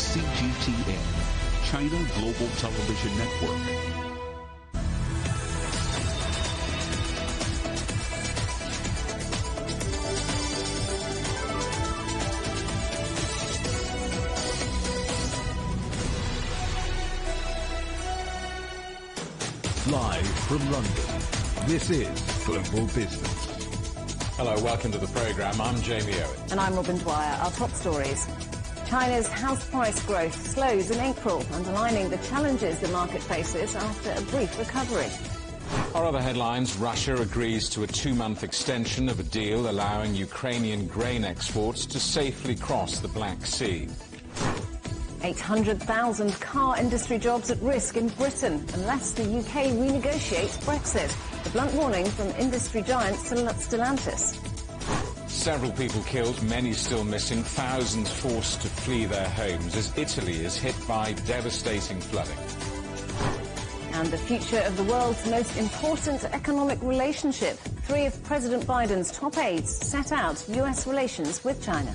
CGTN, China Global Television Network. Live from London, this is Global Business. Hello, welcome to the programme. I'm Jamie Owen. And I'm Robin Dwyer. Our top stories. China's house price growth slows in April, underlining the challenges the market faces after a brief recovery. Our other headlines: Russia agrees to a 2-month extension of a deal allowing Ukrainian grain exports to safely cross the Black Sea. 800,000 car industry jobs at risk in Britain unless the UK renegotiates Brexit. A blunt warning from industry giant Stellantis. Several people killed, many still missing, thousands forced to flee their homes as Italy is hit by devastating flooding. And the future of the world's most important economic relationship. 3 of President Biden's top aides set out US relations with China.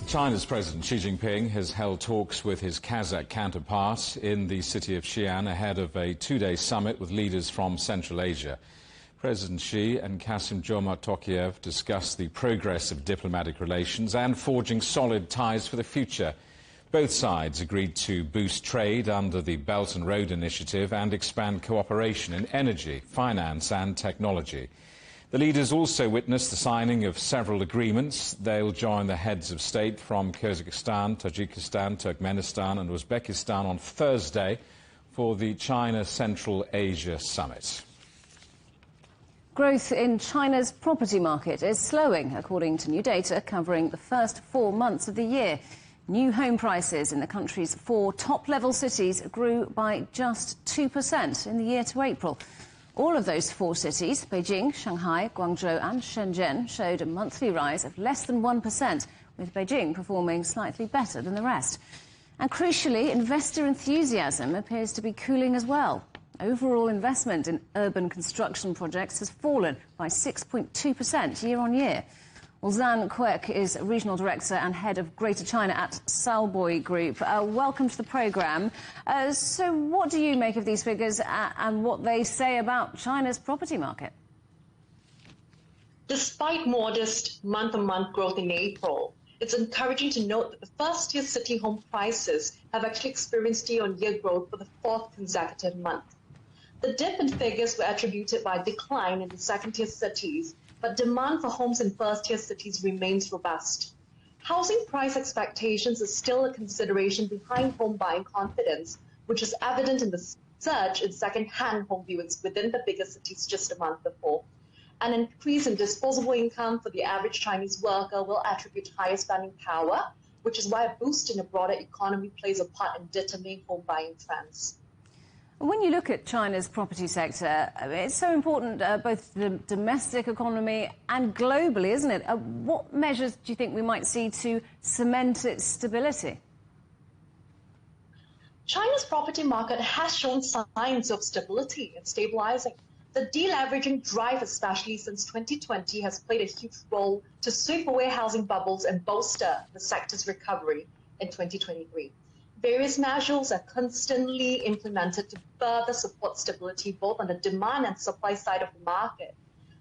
China's President Xi Jinping has held talks with his Kazakh counterpart in the city of Xi'an ahead of a 2-day summit with leaders from Central Asia. President Xi and Kassym-Jomart Tokayev discussed the progress of diplomatic relations and forging solid ties for the future. Both sides agreed to boost trade under the Belt and Road Initiative and expand cooperation in energy, finance and technology. The leaders also witnessed the signing of several agreements. They'll join the heads of state from Kyrgyzstan, Tajikistan, Turkmenistan and Uzbekistan on Thursday for the China Central Asia Summit. Growth in China's property market is slowing, according to new data covering the first 4 months of the year. New home prices in the country's 4 top-level cities grew by just 2% in the year to April. All of those 4 cities, Beijing, Shanghai, Guangzhou and Shenzhen, showed a monthly rise of less than 1%, with Beijing performing slightly better than the rest. And crucially, investor enthusiasm appears to be cooling as well. Overall investment in urban construction projects has fallen by 6.2% year-on-year. Well, Zan Kwek is Regional Director and Head of Greater China at Salboy Group. Welcome to the programme. So what do you make of these figures and what they say about China's property market? Despite modest month-on-month growth in April, it's encouraging to note that the first-tier city home prices have actually experienced year-on-year growth for the 4th consecutive month. The dip in figures were attributed by a decline in the second-tier cities, but demand for homes in first-tier cities remains robust. Housing price expectations is still a consideration behind home buying confidence, which is evident in the surge in second-hand home viewings within the bigger cities just a month before. An increase in disposable income for the average Chinese worker will attribute higher spending power, which is why a boost in the broader economy plays a part in determining home buying trends. When you look at China's property sector, it's so important both to the domestic economy and globally, isn't it? What measures do you think we might see to cement its stability? China's property market has shown signs of stability and stabilizing. The deleveraging drive, especially since 2020, has played a huge role to sweep away housing bubbles and bolster the sector's recovery in 2023. Various measures are constantly implemented to further support stability both on the demand and supply side of the market.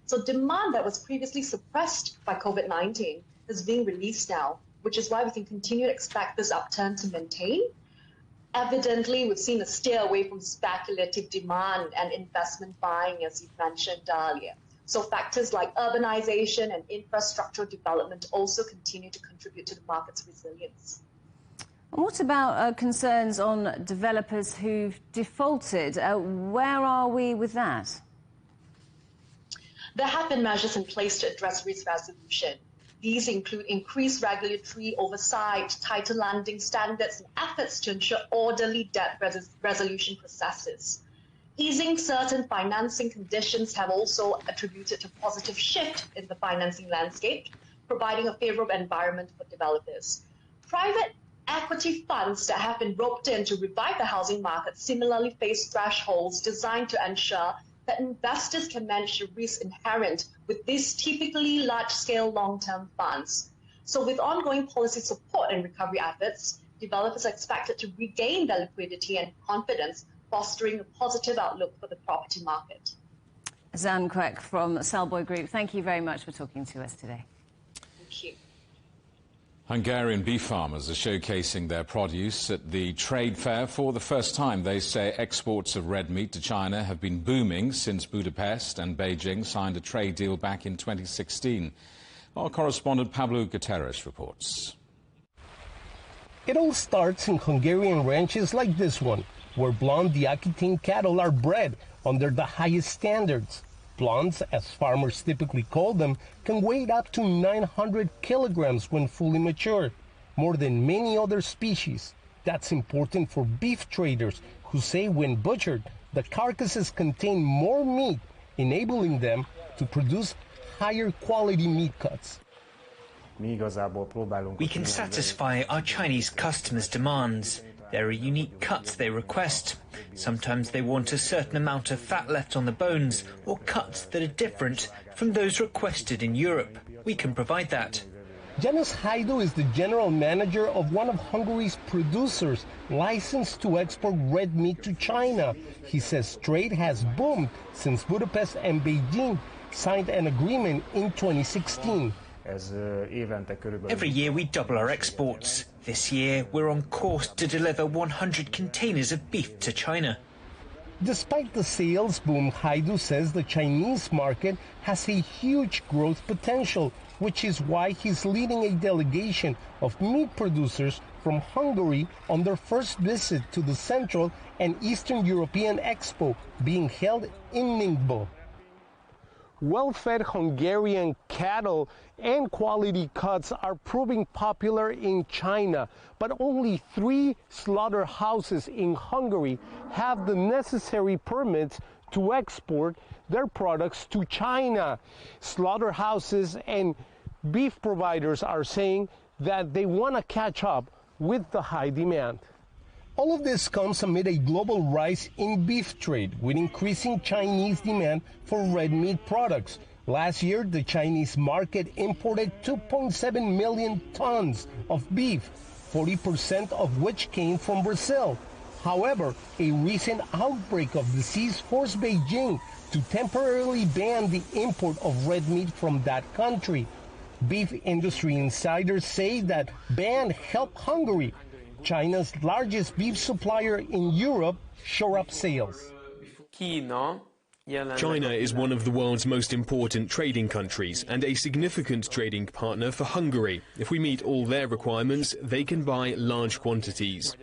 So demand that was previously suppressed by COVID-19 is being released now, which is why we can continue to expect this upturn to maintain. Evidently, we've seen a steer away from speculative demand and investment buying, as you mentioned earlier. So factors like urbanization and infrastructural development also continue to contribute to the market's resilience. What about concerns on developers who've defaulted? Where are we with that? There have been measures in place to address risk resolution. These include increased regulatory oversight, tighter lending standards, and efforts to ensure orderly debt resolution processes. Easing certain financing conditions have also attributed to a positive shift in the financing landscape, providing a favorable environment for developers. Private equity funds that have been roped in to revive the housing market similarly face thresholds designed to ensure that investors can manage the risk inherent with these typically large-scale long-term funds. So with ongoing policy support and recovery efforts, developers are expected to regain their liquidity and confidence, fostering a positive outlook for the property market. Zan Kwek from Salboy Group, thank you very much for talking to us today. Thank you. Hungarian beef farmers are showcasing their produce at the trade fair for the first time. They say exports of red meat to China have been booming since Budapest and Beijing signed a trade deal back in 2016. Our correspondent Pablo Guterres reports. It all starts in Hungarian ranches like this one, where blonde Diakitin cattle are bred under the highest standards. Blondes, as farmers typically call them, can weigh up to 900 kilograms when fully mature, more than many other species. That's important for beef traders, who say when butchered, the carcasses contain more meat, enabling them to produce higher quality meat cuts. We can satisfy our Chinese customers' demands. There are unique cuts they request. Sometimes they want a certain amount of fat left on the bones, or cuts that are different from those requested in Europe. We can provide that. Janusz Hajdu is the general manager of one of Hungary's producers licensed to export red meat to China. He says trade has boomed since Budapest and Beijing signed an agreement in 2016. Every year we double our exports. This year we're on course to deliver 100 containers of beef to China. Despite the sales boom, Hajdu says the Chinese market has a huge growth potential, which is why he's leading a delegation of meat producers from Hungary on their first visit to the Central and Eastern European Expo being held in Ningbo. Well-fed Hungarian cattle and quality cuts are proving popular in China, but only 3 slaughterhouses in Hungary have the necessary permits to export their products to China. Slaughterhouses and beef providers are saying that they want to catch up with the high demand. All of this comes amid a global rise in beef trade, with increasing Chinese demand for red meat products. Last year, the Chinese market imported 2.7 million tons of beef, 40% of which came from Brazil. However, a recent outbreak of disease forced Beijing to temporarily ban the import of red meat from that country. Beef industry insiders say that ban helped Hungary, China's largest beef supplier in Europe, shore up sales. China is one of the world's most important trading countries and a significant trading partner for Hungary. If we meet all their requirements, they can buy large quantities.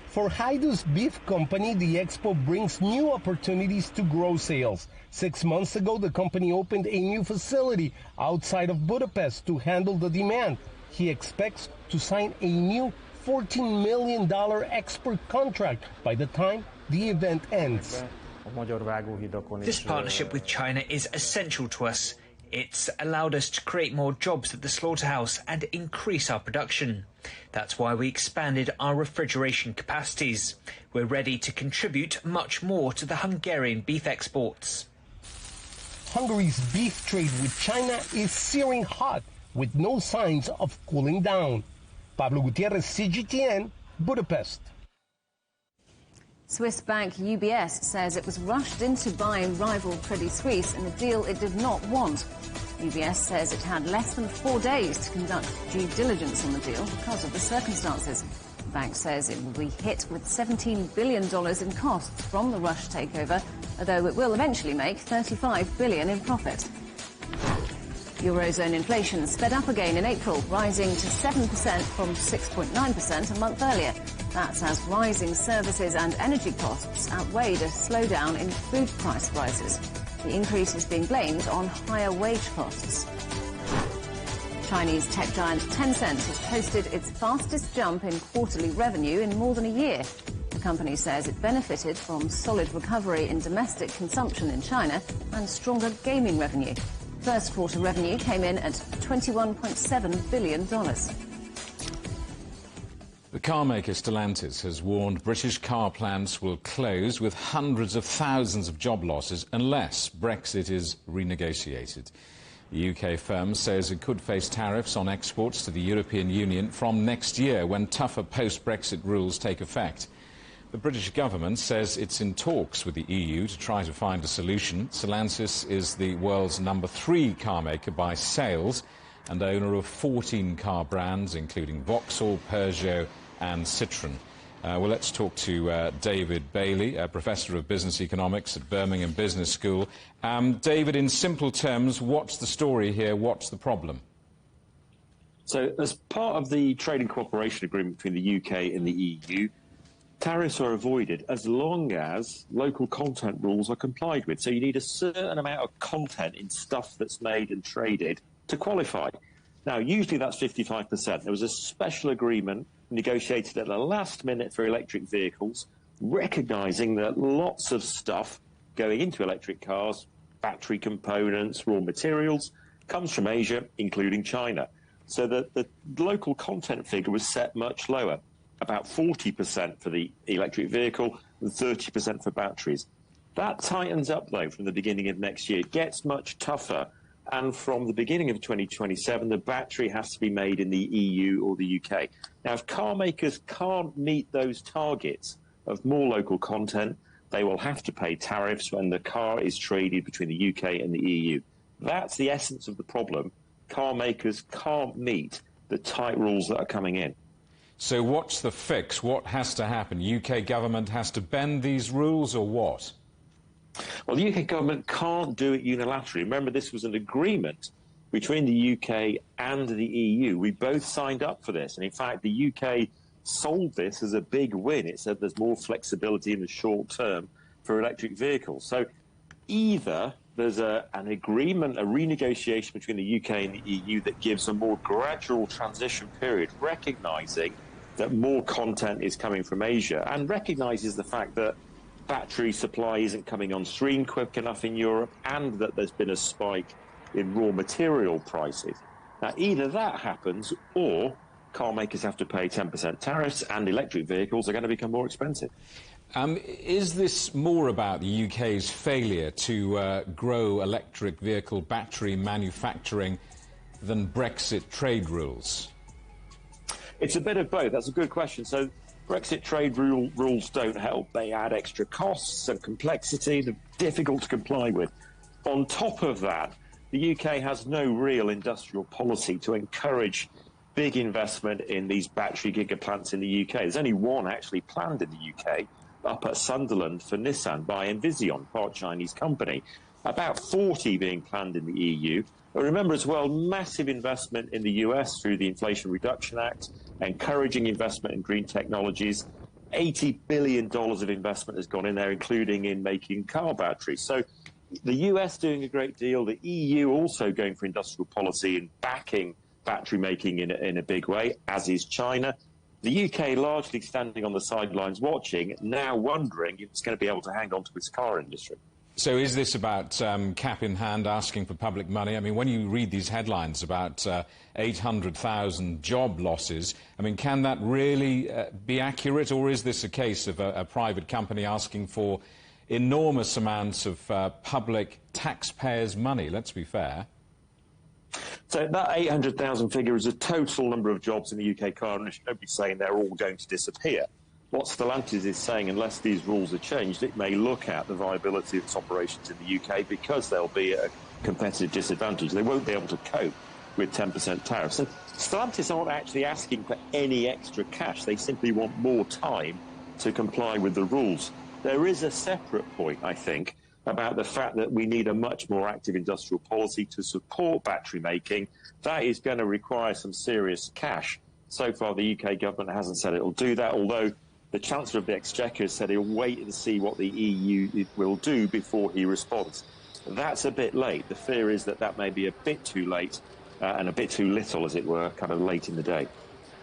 For Hajdu's beef company, the expo brings new opportunities to grow sales. 6 months ago, the company opened a new facility outside of Budapest to handle the demand. He expects to sign a new $14 million export contract by the time the event ends. This partnership with China is essential to us. It's allowed us to create more jobs at the slaughterhouse and increase our production. That's why we expanded our refrigeration capacities. We're ready to contribute much more to the Hungarian beef exports. Hungary's beef trade with China is searing hot, with no signs of cooling down. Pablo Gutierrez, CGTN, Budapest. Swiss bank UBS says it was rushed into buying rival Credit Suisse in a deal it did not want. UBS says it had less than 4 days to conduct due diligence on the deal because of the circumstances. The bank says it will be hit with $17 billion in costs from the rush takeover, although it will eventually make $35 billion in profit. Eurozone inflation sped up again in April, rising to 7% from 6.9% a month earlier. That's as rising services and energy costs outweighed a slowdown in food price rises. The increase is being blamed on higher wage costs. Chinese tech giant Tencent has posted its fastest jump in quarterly revenue in more than a year. The company says it benefited from solid recovery in domestic consumption in China and stronger gaming revenue. First quarter revenue came in at $21.7 billion. The car maker Stellantis has warned British car plants will close with hundreds of thousands of job losses unless Brexit is renegotiated. The UK firm says it could face tariffs on exports to the European Union from next year when tougher post-Brexit rules take effect. The British government says it's in talks with the EU to try to find a solution. Stellantis is the world's #3 car maker by sales and owner of 14 car brands, including Vauxhall, Peugeot and Citroën. Well, let's talk to David Bailey, a Professor of Business Economics at Birmingham Business School. David, in simple terms, what's the story here? What's the problem? So, as part of the trade and cooperation agreement between the UK and the EU, tariffs are avoided as long as local content rules are complied with. So you need a certain amount of content in stuff that's made and traded to qualify. Now, usually that's 55%. There was a special agreement negotiated at the last minute for electric vehicles, recognising that lots of stuff going into electric cars, battery components, raw materials, comes from Asia, including China. So that the local content figure was set much lower, about 40% for the electric vehicle and 30% for batteries. That tightens up, though, from the beginning of next year. It gets much tougher. And from the beginning of 2027, the battery has to be made in the EU or the UK. Now, if car makers can't meet those targets of more local content, they will have to pay tariffs when the car is traded between the UK and the EU. That's the essence of the problem. Car makers can't meet the tight rules that are coming in. So what's the fix? What has to happen? UK government has to bend these rules or what? Well, the UK government can't do it unilaterally. Remember, this was an agreement between the UK and the EU. We both signed up for this. And in fact, the UK sold this as a big win. It said there's more flexibility in the short term for electric vehicles. So either there's an agreement, a renegotiation between the UK and the EU that gives a more gradual transition period, recognising that more content is coming from Asia and recognises the fact that battery supply isn't coming on stream quick enough in Europe and that there's been a spike in raw material prices. Now, either that happens or car makers have to pay 10% tariffs and electric vehicles are going to become more expensive. Is this more about the UK's failure to grow electric vehicle battery manufacturing than Brexit trade rules? It's a bit of both. That's a good question. So Brexit trade rules don't help. They add extra costs and complexity. They're difficult to comply with. On top of that, the UK has no real industrial policy to encourage big investment in these battery gigaplants in the UK. There's only one actually planned in the UK, up at Sunderland for Nissan by Envision, part Chinese company. About 40 being planned in the EU. But remember as well, massive investment in the US through the Inflation Reduction Act, encouraging investment in green technologies. $80 billion of investment has gone in there, including in making car batteries. So the US doing a great deal, the EU also going for industrial policy and backing battery making in a big way, as is China. The UK largely standing on the sidelines watching, now wondering if it's going to be able to hang on to its car industry. So is this about cap in hand asking for public money? I mean, when you read these headlines about 800,000 job losses, I mean, can that really be accurate, or is this a case of a private company asking for enormous amounts of public taxpayers' money? Let's be fair. So that 800,000 figure is a total number of jobs in the UK car industry. Nobody's saying they're all going to disappear. What Stellantis is saying, unless these rules are changed, it may look at the viability of its operations in the UK because they'll be at a competitive disadvantage. They won't be able to cope with 10% tariffs. And Stellantis aren't actually asking for any extra cash. They simply want more time to comply with the rules. There is a separate point, I think, about the fact that we need a much more active industrial policy to support battery making. That is going to require some serious cash. So far, the UK government hasn't said it will do that, although the Chancellor of the Exchequer said he'll wait and see what the EU will do before he responds. That's a bit late. The fear is that that may be a bit too late and a bit too little, as it were, kind of late in the day.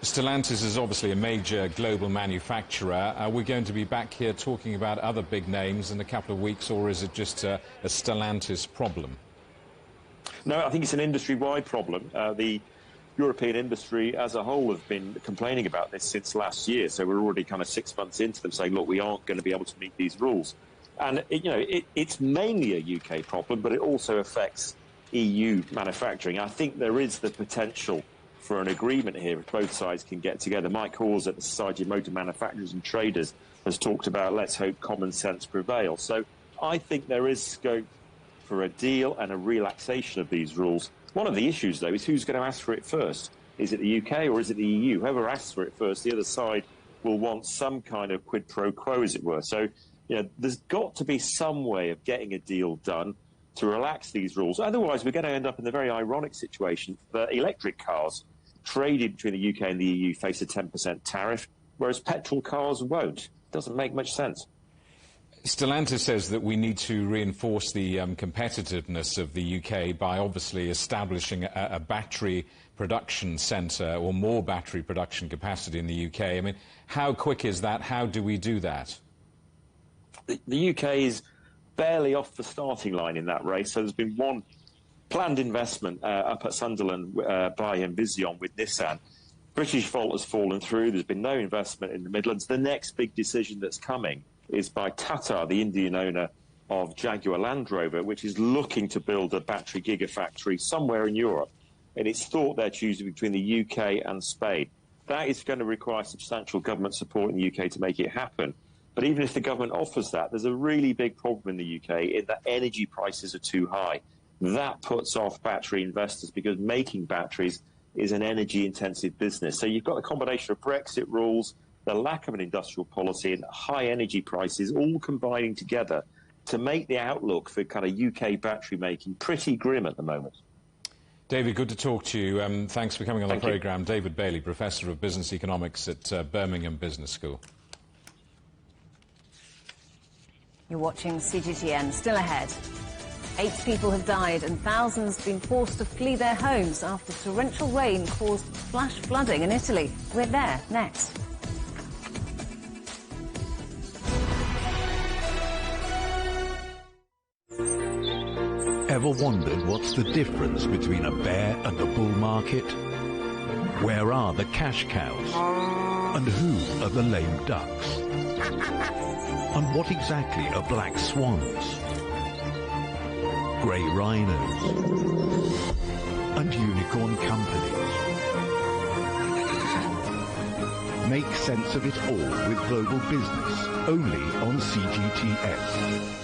Stellantis is obviously a major global manufacturer. Are we going to be back here talking about other big names in a couple of weeks, or is it just a Stellantis problem? No, I think it's an industry-wide problem. The European industry as a whole have been complaining about this since last year. So we're already kind of 6 months into them saying, look, we aren't going to be able to meet these rules. And, it's mainly a UK problem, but it also affects EU manufacturing. I think there is the potential for an agreement here if both sides can get together. Mike Hawes at the Society of Motor Manufacturers and Traders has talked about, let's hope common sense prevails. So I think there is scope for a deal and a relaxation of these rules. One of the issues, though, is who's going to ask for it first. Is it the UK or is it the EU? Whoever asks for it first, the other side will want some kind of quid pro quo, as it were. So, there's got to be some way of getting a deal done to relax these rules. Otherwise, we're going to end up in the very ironic situation that electric cars traded between the UK and the EU face a 10% tariff, whereas petrol cars won't. Doesn't make much sense. Stellantis says that we need to reinforce the competitiveness of the UK by obviously establishing a battery production centre or more battery production capacity in the UK. I mean, how quick is that? How do we do that? The UK is barely off the starting line in that race. So there's been one planned investment up at Sunderland by Envision with Nissan. British Volt has fallen through. There's been no investment in the Midlands. The next big decision that's coming is by Tata, the Indian owner of Jaguar Land Rover, which is looking to build a battery gigafactory somewhere in Europe. And it's thought they're choosing between the UK and Spain. That is going to require substantial government support in the UK to make it happen. But even if the government offers that, there's a really big problem in the UK in that energy prices are too high. That puts off battery investors because making batteries is an energy-intensive business. So you've got a combination of Brexit rules, the lack of an industrial policy and high energy prices all combining together to make the outlook for kind of UK battery making pretty grim at the moment. David, good to talk to you. Thanks for coming on the programme. David Bailey, Professor of Business Economics at Birmingham Business School. You're watching CGTN. Still ahead. 8 people have died and thousands have been forced to flee their homes after torrential rain caused flash flooding in Italy. We're there next. Ever wondered what's the difference between a bear and a bull market? Where are the cash cows? And who are the lame ducks? And what exactly are black swans? Grey rhinos? And unicorn companies? Make sense of it all with Global Business, only on CGTN.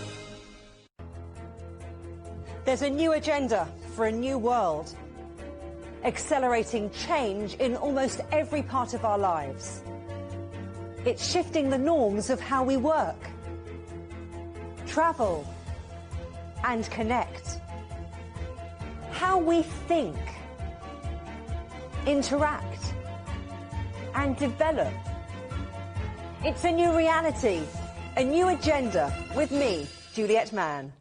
There's a new agenda for a new world, accelerating change in almost every part of our lives. It's shifting the norms of how we work, travel, and connect. How we think, interact, and develop. It's a new reality, a new agenda with me, Juliet Mann.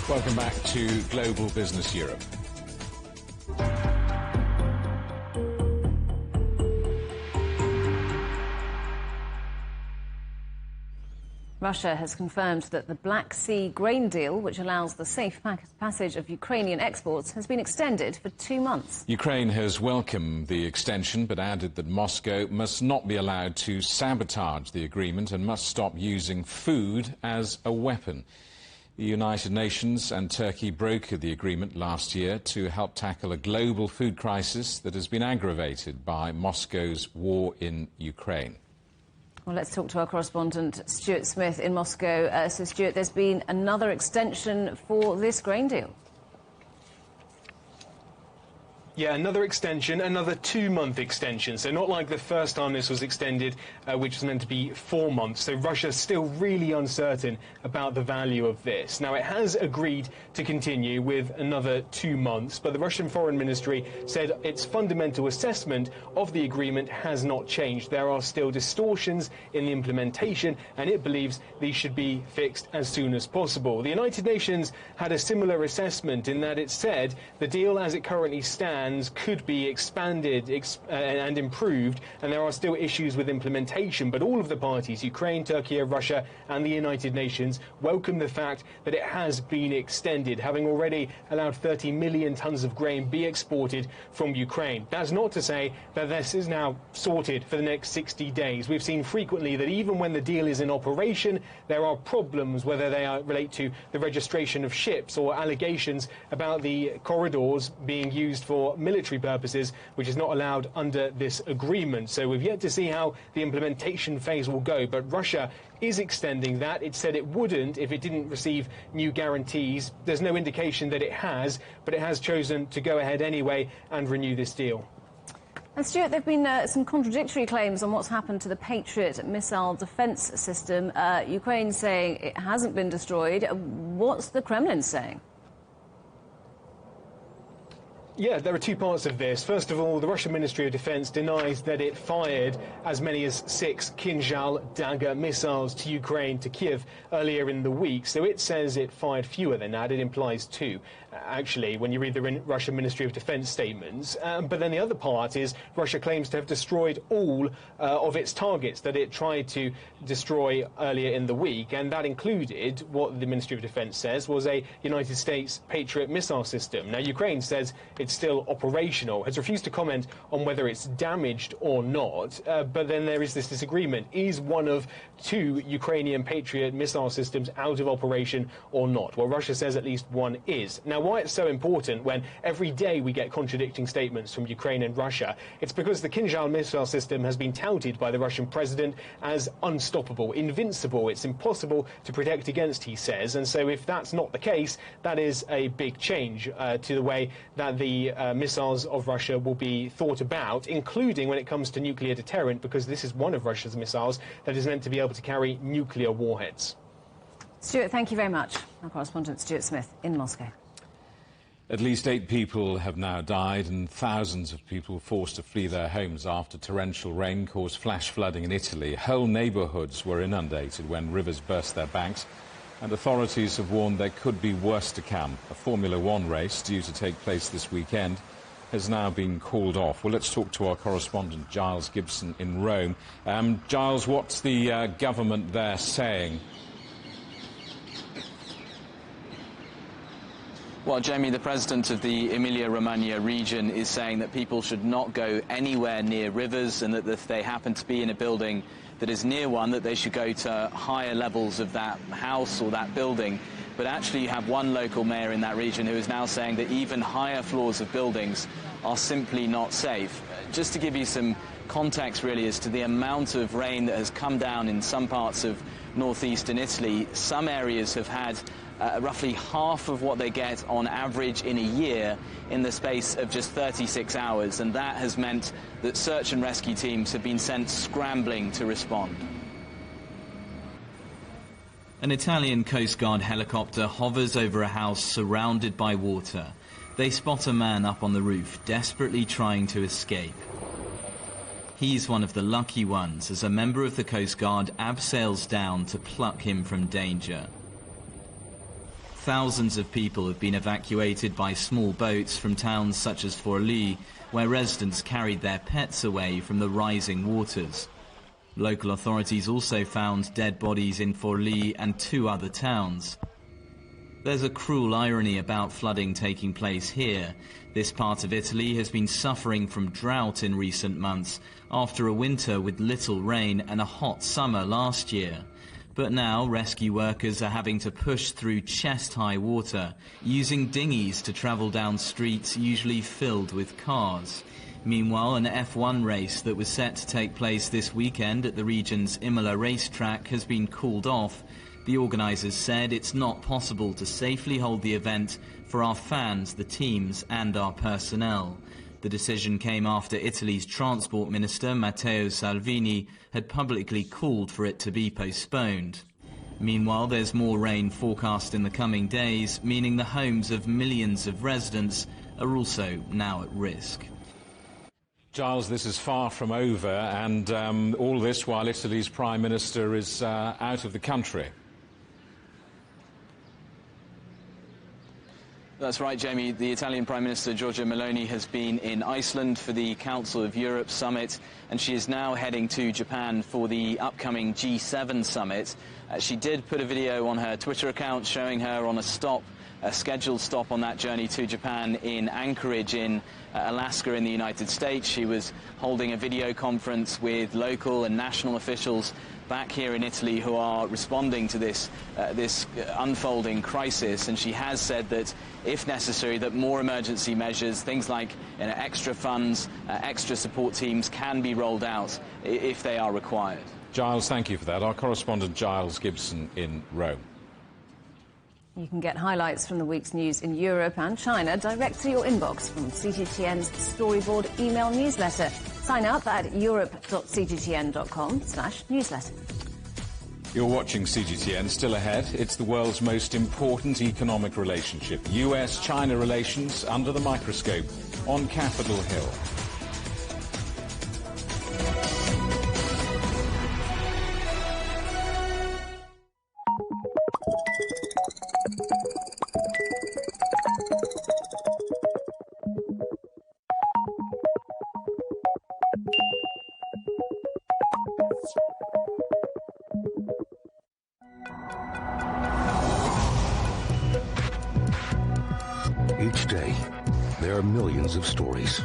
Welcome back to Global Business Europe. Russia has confirmed that the Black Sea grain deal, which allows the safe passage of Ukrainian exports, has been extended for 2 months. Ukraine has welcomed the extension, but added that Moscow must not be allowed to sabotage the agreement and must stop using food as a weapon. The United Nations and Turkey brokered the agreement last year to help tackle a global food crisis that has been aggravated by Moscow's war in Ukraine. Well, let's talk to our correspondent, Stuart Smith in Moscow. So, Stuart, there's been another extension for this grain deal. Yeah, another extension, another 2-month extension. So not like the first time this was extended, which was meant to be 4 months. So Russia's still really uncertain about the value of this. Now, it has agreed to continue with another 2 months, but the Russian Foreign Ministry said its fundamental assessment of the agreement has not changed. There are still distortions in the implementation, and it believes these should be fixed as soon as possible. The United Nations had a similar assessment in that it said the deal as it currently stands could be expanded and improved, and there are still issues with implementation. But all of the parties, Ukraine, Turkey, Russia and the United Nations, welcome the fact that it has been extended, having already allowed 30 million tons of grain be exported from Ukraine. That's not to say that this is now sorted for the next 60 days. We've seen frequently that even when the deal is in operation, there are problems, whether they relate to the registration of ships or allegations about the corridors being used for military purposes, which is not allowed under this agreement. So we've yet to see how the implementation phase will go, but Russia is extending that. It said it wouldn't if it didn't receive new guarantees. There's no indication that it has, but it has chosen to go ahead anyway and renew this deal. And Stuart, there have been some contradictory claims on what's happened to the Patriot missile defence system. Ukraine saying it hasn't been destroyed. What's the Kremlin saying? Yeah, there are two parts of this. First of all, the Russian Ministry of Defense denies that it fired as many as 6 Kinzhal Dagger missiles to Ukraine, to Kiev, earlier in the week. So it says it fired fewer than that. It implies 2, actually, when you read the Russian Ministry of Defense statements. But then the other part is Russia claims to have destroyed all of its targets that it tried to destroy earlier in the week. And that included, what the Ministry of Defense says, was a United States Patriot missile system. Now, Ukraine says it's still operational, has refused to comment on whether it's damaged or not, but then there is this disagreement. Is one of 2 Ukrainian Patriot missile systems out of operation or not? Well, Russia says at least one is. Now, why it's so important when every day we get contradicting statements from Ukraine and Russia, it's because the Kinzhal missile system has been touted by the Russian president as unstoppable, invincible. It's impossible to protect against, he says, and so if that's not the case, that is a big change to the way that the missiles of Russia will be thought about, including when it comes to nuclear deterrent, because this is one of Russia's missiles that is meant to be able to carry nuclear warheads. Stuart, thank you very much. Our correspondent Stuart Smith in Moscow. At least 8 people have now died and thousands of people forced to flee their homes after torrential rain caused flash flooding in Italy. Whole neighbourhoods were inundated when rivers burst their banks, and authorities have warned there could be worse to come. A Formula One race due to take place this weekend has now been called off. Well, let's talk to our correspondent Giles Gibson in Rome. Giles, what's the government there saying? Well, Jamie, the president of the Emilia-Romagna region is saying that people should not go anywhere near rivers, and that if they happen to be in a building that is near one, that they should go to higher levels of that house or that building. But actually you have one local mayor in that region who is now saying that even higher floors of buildings are simply not safe. Just to give you some context really as to the amount of rain that has come down in some parts of northeastern Italy, some areas have had roughly half of what they get on average in a year in the space of just 36 hours, and that has meant that search and rescue teams have been sent scrambling to respond. An Italian Coast Guard helicopter hovers over a house surrounded by water. They spot a man up on the roof, desperately trying to escape. He's one of the lucky ones, as a member of the Coast Guard abseils down to pluck him from danger. Thousands of people have been evacuated by small boats from towns such as Forlì, where residents carried their pets away from the rising waters. Local authorities also found dead bodies in Forlì and 2 other towns. There's a cruel irony about flooding taking place here. This part of Italy has been suffering from drought in recent months after a winter with little rain and a hot summer last year. But now rescue workers are having to push through chest-high water, using dinghies to travel down streets usually filled with cars. Meanwhile, an F1 race that was set to take place this weekend at the region's Imola racetrack has been called off The organisers said it's not possible to safely hold the event for our fans, the teams and our personnel. The decision came after Italy's Transport Minister, Matteo Salvini, had publicly called for it to be postponed. Meanwhile, there's more rain forecast in the coming days, meaning the homes of millions of residents are also now at risk. Giles, this is far from over, and all this while Italy's Prime Minister is out of the country. That's right, Jamie. The Italian Prime Minister, Giorgia Meloni, has been in Iceland for the Council of Europe summit, and she is now heading to Japan for the upcoming G7 summit. She did put a video on her Twitter account showing her on a scheduled stop on that journey to Japan in Anchorage in Alaska in the United States. She was holding a video conference with local and national officials back here in Italy who are responding to this unfolding crisis, and she has said that if necessary that more emergency measures, things like extra funds, extra support teams can be rolled out if they are required. Giles, thank you for that. Our correspondent Giles Gibson in Rome. You can get highlights from the week's news in Europe and China direct to your inbox from CGTN's Storyboard email newsletter. Sign up at europe.cgtn.com/newsletter. You're watching CGTN. Still ahead, it's the world's most important economic relationship. US-China relations under the microscope on Capitol Hill. Each day, there are millions of stories.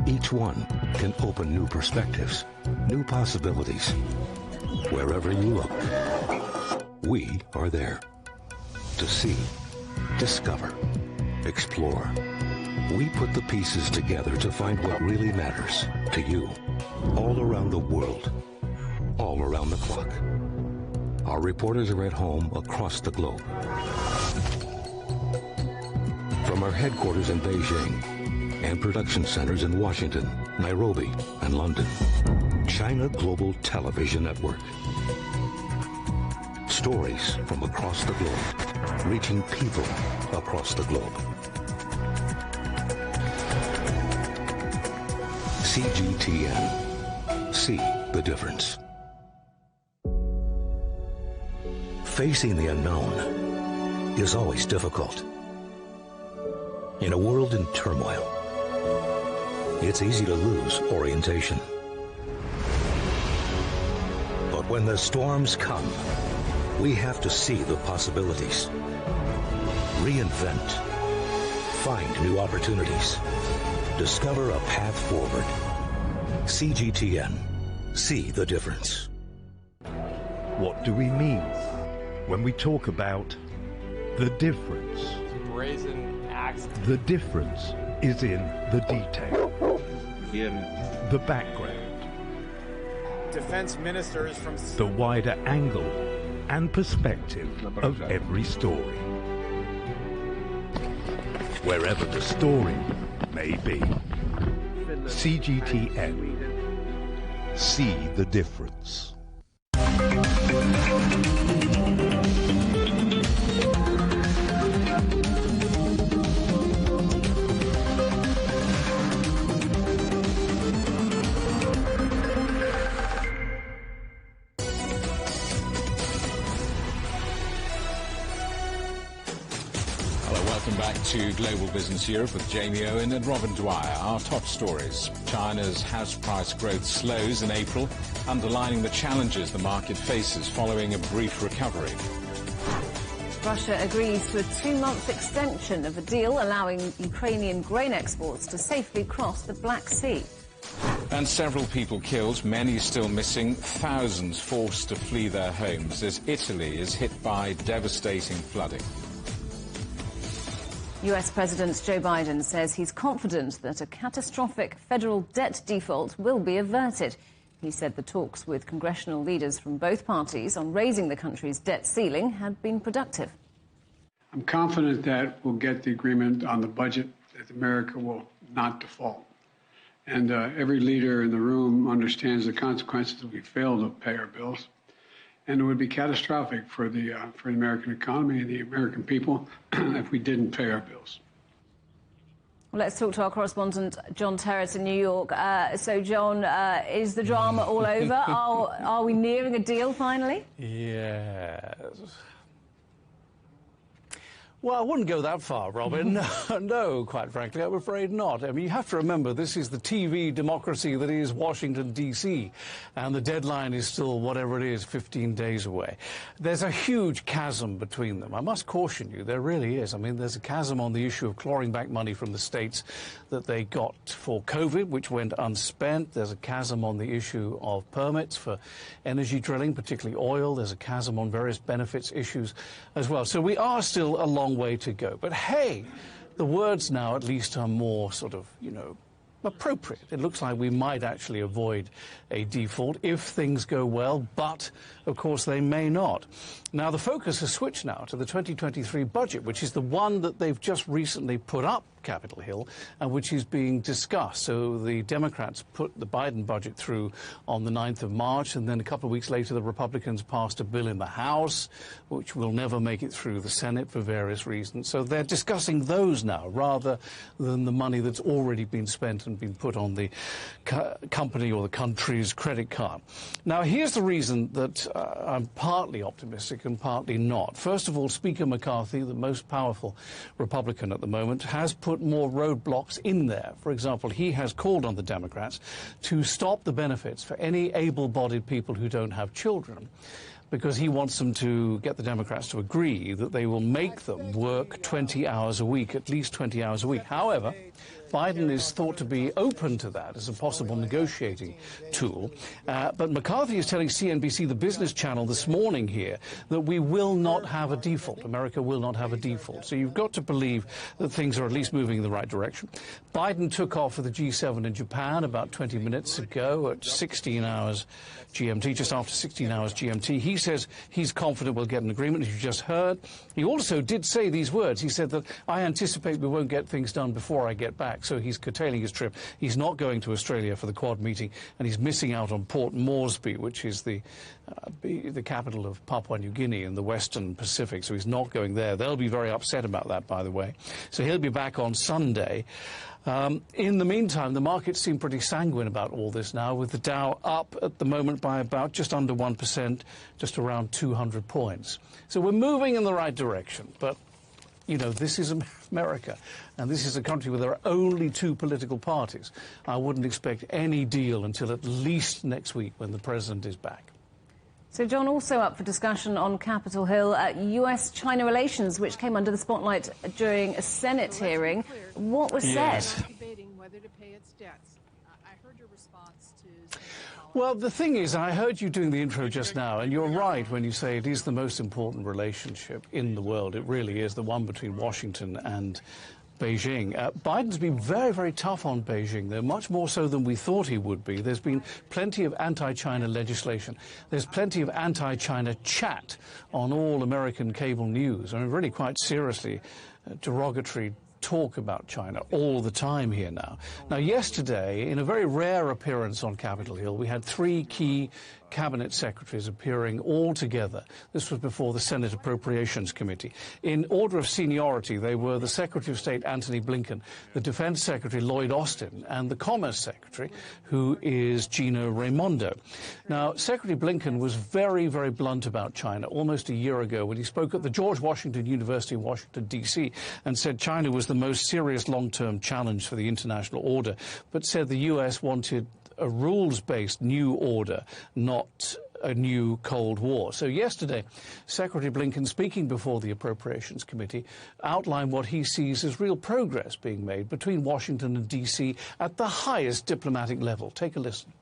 Each one can open new perspectives, new possibilities. Wherever you look, we are there to see, discover, explore. We put the pieces together to find what really matters to you, all around the world, all around the clock. Our reporters are at home across the globe. From our headquarters in Beijing and production centers in Washington, Nairobi, and London, China Global Television Network. Stories from across the globe, reaching people across the globe. CGTN. See the difference. Facing the unknown is always difficult. In a world in turmoil, it's easy to lose orientation. But when the storms come, we have to see the possibilities. Reinvent. Find new opportunities. Discover a path forward. CGTN. See the difference. What do we mean when we talk about the difference? Brazen axe. The difference is in the detail, the background, Defense ministers from the wider angle and perspective of every story. Wherever the story may be. CGTN. See the difference. Welcome back to Global Business Europe with Jamie Owen and Robin Dwyer. Our top stories. China's house price growth slows in April, underlining the challenges the market faces following a brief recovery. Russia agrees to a 2-month extension of a deal allowing Ukrainian grain exports to safely cross the Black Sea. And several people killed, many still missing, thousands forced to flee their homes as Italy is hit by devastating flooding. US President Joe Biden says he's confident that a catastrophic federal debt default will be averted. He said the talks with congressional leaders from both parties on raising the country's debt ceiling had been productive. I'm confident that we'll get the agreement on the budget, that America will not default. And every leader in the room understands the consequences if we fail to pay our bills. And it would be catastrophic for the American economy and the American people if we didn't pay our bills. Well, let's talk to our correspondent, John Terrace in New York. So, John, is the drama all over? Are we nearing a deal finally? Yes. Well, I wouldn't go that far, Robin. No, quite frankly, I'm afraid not. I mean, you have to remember, this is the TV democracy that is Washington, D.C., and the deadline is still, whatever it is, 15 days away. There's a huge chasm between them. I must caution you, there really is. I mean, there's a chasm on the issue of clawing back money from the states that they got for COVID, which went unspent. There's a chasm on the issue of permits for energy drilling, particularly oil. There's a chasm on various benefits issues as well. So we are still a long way to go. But hey, the words now at least are more sort of, appropriate. It looks like we might actually avoid a default if things go well, but of course they may not. Now the focus has switched now to the 2023 budget, which is the one that they've just recently put up Capitol Hill and which is being discussed. So the Democrats put the Biden budget through on the 9th of March, and then a couple of weeks later the Republicans passed a bill in the House which will never make it through the Senate for various reasons. So they're discussing those now rather than the money that's already been spent and been put on the company or the country's credit card. Now here's the reason that I'm partly optimistic and partly not. First of all, Speaker McCarthy, the most powerful Republican at the moment, has put more roadblocks in there. For example, he has called on the Democrats to stop the benefits for any able-bodied people who don't have children, because he wants them to get the Democrats to agree that they will make them work 20 hours a week, at least 20 hours a week. However, Biden is thought to be open to that as a possible negotiating tool. But McCarthy is telling CNBC, the business channel, this morning here that we will not have a default. America will not have a default. So you've got to believe that things are at least moving in the right direction. Biden took off for the G7 in Japan about 20 minutes ago at 16 hours GMT, just after 16 hours GMT. He says he's confident we'll get an agreement, as you just heard. He also did say these words. He said that I anticipate we won't get things done before I get back. So he's curtailing his trip. He's not going to Australia for the Quad meeting, and he's missing out on Port Moresby, which is the capital of Papua New Guinea in the Western Pacific. So he's not going there. They'll be very upset about that, by the way. So he'll be back on Sunday. In the meantime, the markets seem pretty sanguine about all this now, with the Dow up at the moment by about just under 1%, just around 200 points. So we're moving in the right direction, but this is America, and this is a country where there are only two political parties. I wouldn't expect any deal until at least next week when the president is back. So, John, also up for discussion on Capitol Hill, US-China relations, which came under the spotlight during a Senate hearing. What was said? Debating whether to pay its debts. I heard your response to... Well, the thing is, I heard you doing the intro just now, and you're right when you say it is the most important relationship in the world. It really is, the one between Washington and Beijing. Biden's been very, very tough on Beijing, though, much more so than we thought he would be. There's been plenty of anti-China legislation. There's plenty of anti-China chat on all American cable news. I mean, really quite seriously derogatory talk about China all the time here now. Now, yesterday, in a very rare appearance on Capitol Hill, we had three key cabinet secretaries appearing all together. This was before the Senate Appropriations Committee. In order of seniority, they were the Secretary of State, Antony Blinken, the Defense Secretary, Lloyd Austin, and the Commerce Secretary, who is Gina Raimondo. Now, Secretary Blinken was very, very blunt about China almost a year ago when he spoke at the George Washington University in Washington, D.C., and said China was the most serious long-term challenge for the international order, but said the U.S. wanted a rules-based new order, not a new Cold War. So yesterday, Secretary Blinken, speaking before the Appropriations Committee, outlined what he sees as real progress being made between Washington and D.C. at the highest diplomatic level. Take a listen.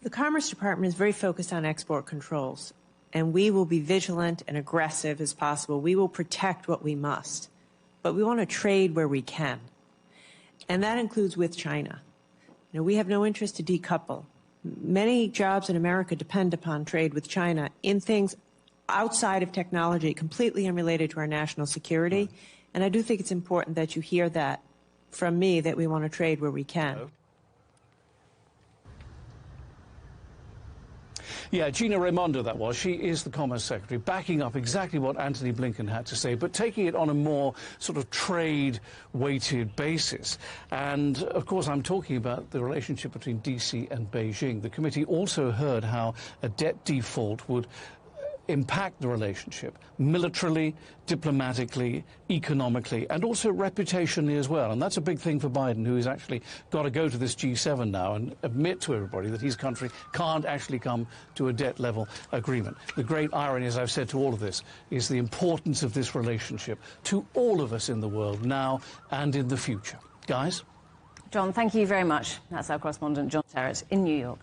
The Commerce Department is very focused on export controls, and we will be vigilant and aggressive as possible. We will protect what we must, but we want to trade where we can, and that includes with China. You know, we have no interest to decouple. Many jobs in America depend upon trade with China in things outside of technology, completely unrelated to our national security. And I do think it's important that you hear that from me, that we want to trade where we can. Yeah, Gina Raimondo that was. She is the Commerce Secretary, backing up exactly what Antony Blinken had to say, but taking it on a more sort of trade-weighted basis. And, of course, I'm talking about the relationship between DC and Beijing. The committee also heard how a debt default would impact the relationship militarily, diplomatically, economically, and also reputationally as well. And that's a big thing for Biden, who has actually got to go to this G7 now and admit to everybody that his country can't actually come to a debt-level agreement. The great irony, as I've said to all of this, is the importance of this relationship to all of us in the world now and in the future. Guys? John, thank you very much. That's our correspondent, John Terrett, in New York.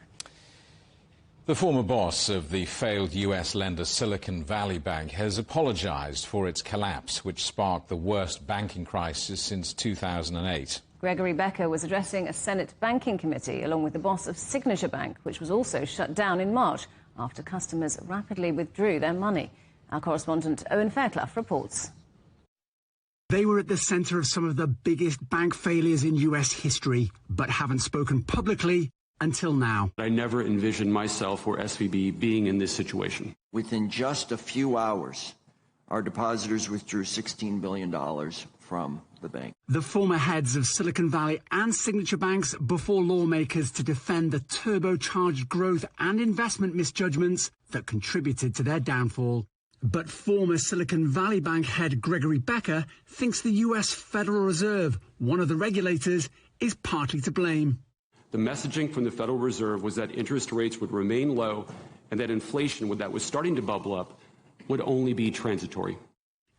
The former boss of the failed US lender Silicon Valley Bank has apologized for its collapse, which sparked the worst banking crisis since 2008. Gregory Becker was addressing a Senate banking committee along with the boss of Signature Bank, which was also shut down in March after customers rapidly withdrew their money. Our correspondent Owen Fairclough reports. They were at the centre of some of the biggest bank failures in US history, but haven't spoken publicly until now. I never envisioned myself or SVB being in this situation. Within just a few hours, our depositors withdrew $16 billion from the bank. The former heads of Silicon Valley and Signature Banks before lawmakers to defend the turbocharged growth and investment misjudgments that contributed to their downfall. But former Silicon Valley Bank head Gregory Becker thinks the US Federal Reserve, one of the regulators, is partly to blame. The messaging from the Federal Reserve was that interest rates would remain low and that inflation that was starting to bubble up would only be transitory.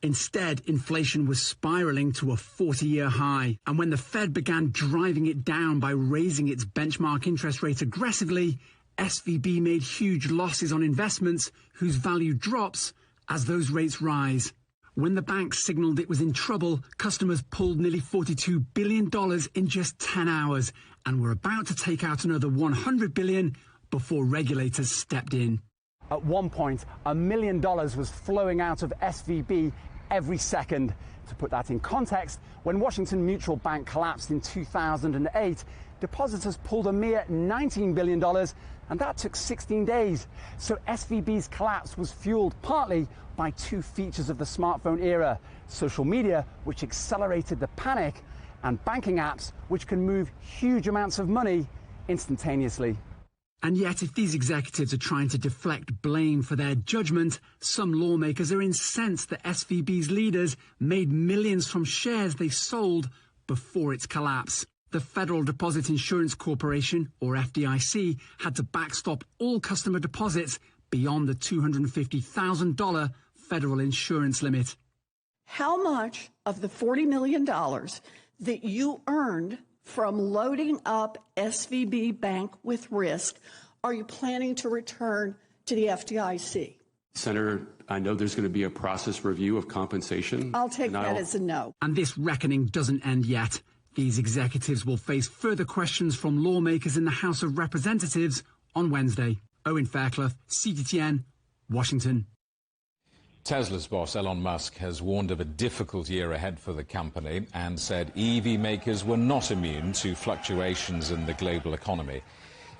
Instead, inflation was spiraling to a 40-year high. And when the Fed began driving it down by raising its benchmark interest rate aggressively, SVB made huge losses on investments whose value drops as those rates rise. When the bank signaled it was in trouble, customers pulled nearly $42 billion in just 10 hours and were about to take out another $100 billion before regulators stepped in. At one point, $1 million was flowing out of SVB every second. To put that in context, when Washington Mutual Bank collapsed in 2008, depositors pulled a mere $19 billion, and that took 16 days. So SVB's collapse was fueled partly by two features of the smartphone era: social media, which accelerated the panic, and banking apps, which can move huge amounts of money instantaneously. And yet, if these executives are trying to deflect blame for their judgment, some lawmakers are incensed that SVB's leaders made millions from shares they sold before its collapse. The Federal Deposit Insurance Corporation, or FDIC, had to backstop all customer deposits beyond the $250,000 federal insurance limit. How much of the $40 million that you earned from loading up SVB Bank with risk are you planning to return to the FDIC? Senator, I know there's going to be a process review of compensation. I'll take that as a no. And this reckoning doesn't end yet. These executives will face further questions from lawmakers in the House of Representatives on Wednesday. Owen Fairclough, CGTN, Washington. Tesla's boss, Elon Musk, has warned of a difficult year ahead for the company and said EV makers were not immune to fluctuations in the global economy.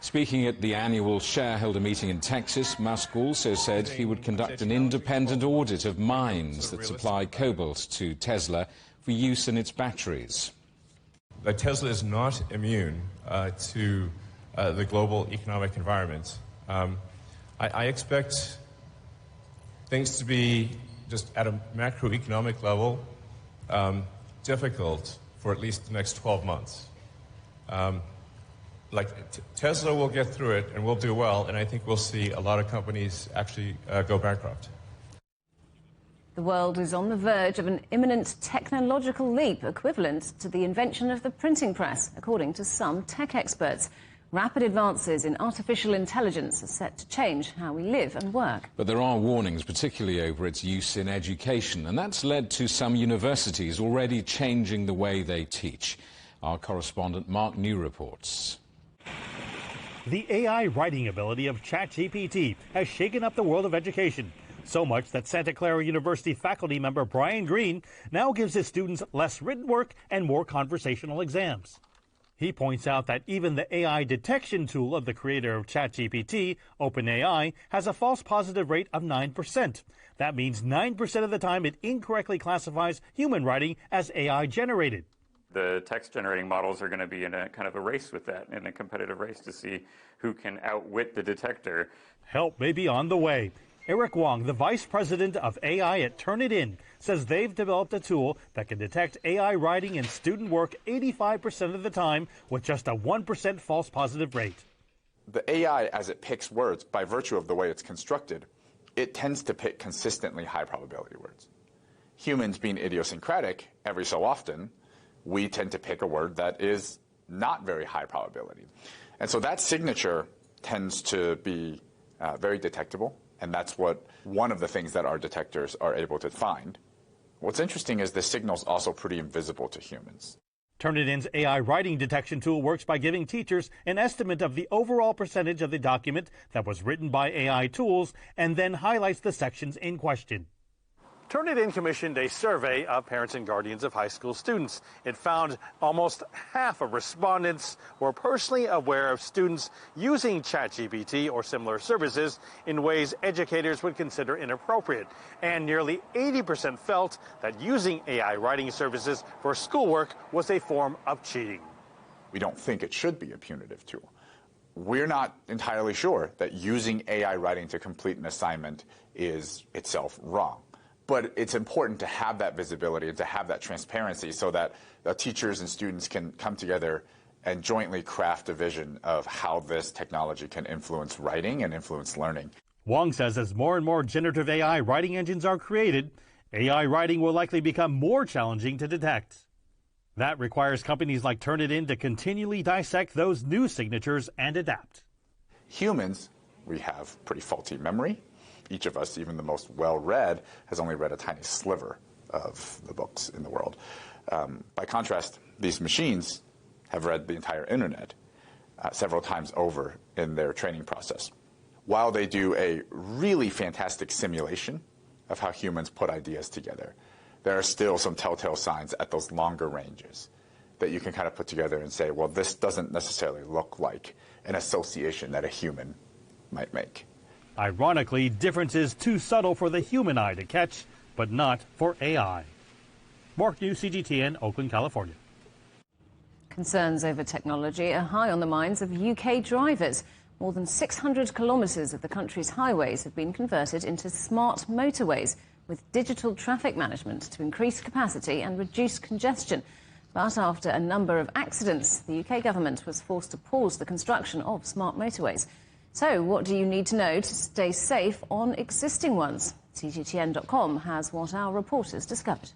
Speaking at the annual shareholder meeting in Texas, Musk also said he would conduct an independent audit of mines that supply cobalt to Tesla for use in its batteries. But Tesla is not immune to the global economic environment. I expect things to be, just at a macroeconomic level, difficult for at least the next 12 months. Tesla will get through it and we'll do well, and I think we'll see a lot of companies actually go bankrupt. The world is on the verge of an imminent technological leap equivalent to the invention of the printing press, according to some tech experts. Rapid advances in artificial intelligence are set to change how we live and work. But there are warnings, particularly over its use in education, and that's led to some universities already changing the way they teach. Our correspondent Mark New reports. The AI writing ability of ChatGPT has shaken up the world of education. So much that Santa Clara University faculty member Brian Green now gives his students less written work and more conversational exams. He points out that even the AI detection tool of the creator of ChatGPT, OpenAI, has a false positive rate of 9%. That means 9% of the time it incorrectly classifies human writing as AI generated. The text generating models are going to be in a kind of a race with that, in a competitive race to see who can outwit the detector. Help may be on the way. Eric Wong, the vice president of AI at Turnitin, says they've developed a tool that can detect AI writing in student work 85% of the time with just a 1% false positive rate. The AI, as it picks words, by virtue of the way it's constructed, it tends to pick consistently high probability words. Humans being idiosyncratic, every so often, we tend to pick a word that is not very high probability. And so that signature tends to be very detectable. And that's one of the things that our detectors are able to find. What's interesting is the signal's also pretty invisible to humans. Turnitin's AI writing detection tool works by giving teachers an estimate of the overall percentage of the document that was written by AI tools and then highlights the sections in question. Turnitin commissioned a survey of parents and guardians of high school students. It found almost half of respondents were personally aware of students using ChatGPT or similar services in ways educators would consider inappropriate. And nearly 80% felt that using AI writing services for schoolwork was a form of cheating. We don't think it should be a punitive tool. We're not entirely sure that using AI writing to complete an assignment is itself wrong. But it's important to have that visibility and to have that transparency so that teachers and students can come together and jointly craft a vision of how this technology can influence writing and influence learning. Wong says as more and more generative AI writing engines are created, AI writing will likely become more challenging to detect. That requires companies like Turnitin to continually dissect those new signatures and adapt. Humans, we have pretty faulty memory. Each of us, even the most well-read, has only read a tiny sliver of the books in the world. By contrast, these machines have read the entire internet several times over in their training process. While they do a really fantastic simulation of how humans put ideas together, there are still some telltale signs at those longer ranges that you can kind of put together and say, well, this doesn't necessarily look like an association that a human might make. Ironically, difference is too subtle for the human eye to catch, but not for AI. Mark New, CGTN, Oakland, California. Concerns over technology are high on the minds of UK drivers. More than 600 kilometres of the country's highways have been converted into smart motorways with digital traffic management to increase capacity and reduce congestion. But after a number of accidents, the UK government was forced to pause the construction of smart motorways. So what do you need to know to stay safe on existing ones? CGTN.com has what our reporters discovered.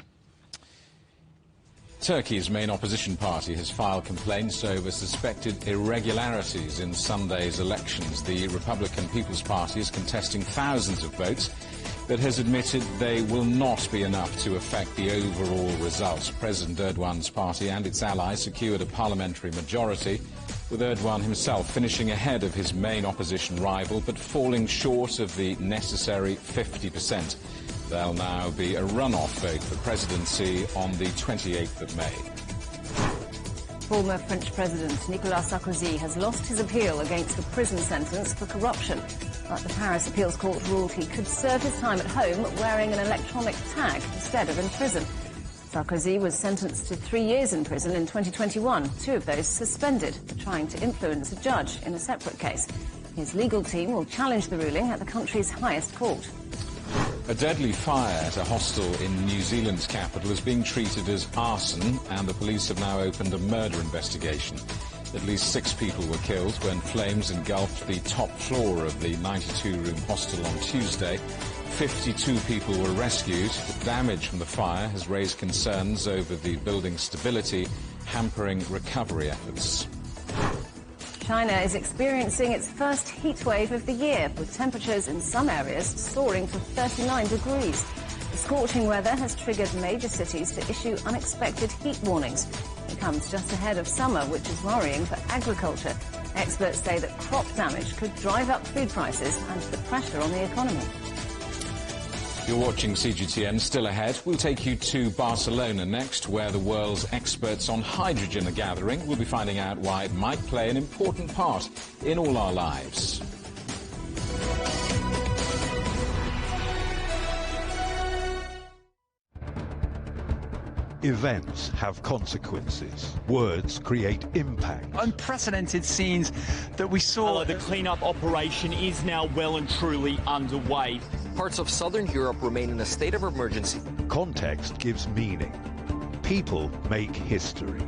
Turkey's main opposition party has filed complaints over suspected irregularities in Sunday's elections. The Republican People's Party is contesting thousands of votes, but has admitted they will not be enough to affect the overall result. President Erdogan's party and its allies secured a parliamentary majority, with Erdogan himself finishing ahead of his main opposition rival, but falling short of the necessary 50%. There'll now be a runoff vote for presidency on the 28th of May. Former French President Nicolas Sarkozy has lost his appeal against a prison sentence for corruption. But the Paris Appeals Court ruled he could serve his time at home wearing an electronic tag instead of in prison. Sarkozy was sentenced to 3 years in prison in 2021, 2 of those suspended for trying to influence a judge in a separate case. His legal team will challenge the ruling at the country's highest court. A deadly fire at a hostel in New Zealand's capital is being treated as arson, and the police have now opened a murder investigation. At least 6 people were killed when flames engulfed the top floor of the 92-room hostel on Tuesday. 52 people were rescued. The damage from the fire has raised concerns over the building's stability, hampering recovery efforts. China is experiencing its first heat wave of the year, with temperatures in some areas soaring to 39 degrees. The scorching weather has triggered major cities to issue unexpected heat warnings. It comes just ahead of summer, which is worrying for agriculture. Experts say that crop damage could drive up food prices and put pressure on the economy. You're watching CGTN. Still ahead, we'll take you to Barcelona next, where the world's experts on hydrogen are gathering. We'll be finding out why it might play an important part in all our lives. Events have consequences. Words create impact. Unprecedented scenes that we saw. The clean-up operation is now well and truly underway. Parts of southern Europe remain in a state of emergency. Context gives meaning. People make history.